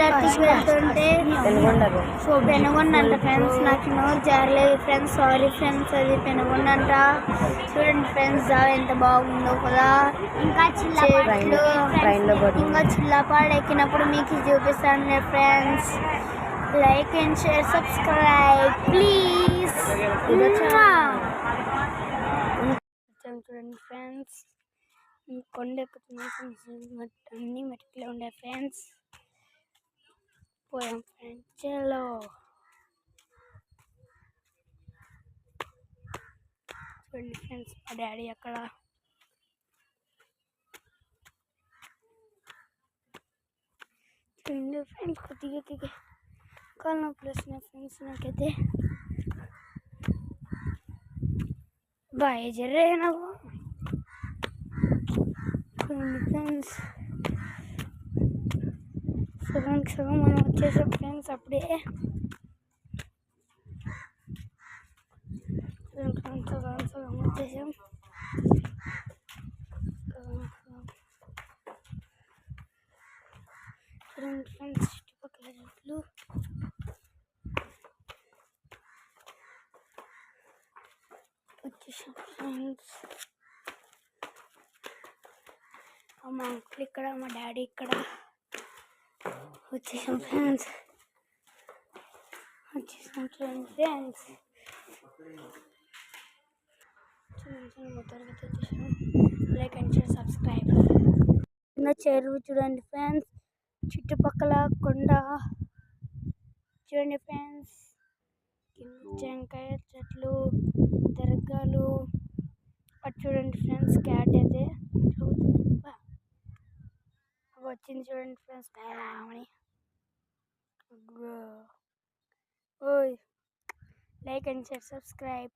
పుల్లర్తికి వెళ్తుంటే పెనుగొండ అంట ఫ్రెండ్స్. నాకు నోరు జారలేదు ఫ్రెండ్స్, సారీ ఫ్రెండ్స్. అది పెనుగొండ అంట. చూడండి ఫ్రెండ్స్ ఎంత బాగుందో కదా. ఇంకా చెట్లు, ఇంకా చిల్లపాడు ఎక్కినప్పుడు మీకు చూపిస్తాను friends. Like and share, subscribe please. చూడండి ఫ్రెండ్స్, కొండ ఎక్కుతున్న అన్ని మెట్టుకులే ఉండే ఫ్రెండ్స్. పోయాం ఫ్రెండ్స్, చలో. చూడండి ఫ్రెండ్స్, మా డాడీ అక్కడ. చూడండి ఫ్రెండ్స్, కొద్దిగా కాలు నొప్పులు వస్తున్నాయి ఫ్రెండ్స్ నాకైతే. బాయ్ జర్రే నాకు. ఫ్రెండ్స్ సగం మనం వచ్చేసాం ఫ్రెండ్స్ అప్పుడే. సగం వచ్చేసాం. చూడండి ఫ్రెండ్స్, చుట్టుపక్కల చెట్లు. వచ్చేసాం ఫ్రెండ్స్. మా అంకుల్ ఇక్కడ, మా డాడీ ఇక్కడ. వచ్చేసాం ఫ్రెండ్స్. చూడండి ఫ్రెండ్స్, మొత్తానికి వచ్చేసాం. Like and share, subscribe. చెరువు చూడండి ఫ్రెండ్స్, చుట్టుపక్కల కొండ చూడండి ఫ్రెండ్స్. టెంకాయ చెట్లు, దర్గాలు. అటు చూడండి ఫ్రెండ్స్, క్యాట్ అయితే వచ్చింది చూడండి ఫ్రెండ్స్. ఓయ్, లైక్ అండ్ షేర్, సబ్స్క్రైబ్.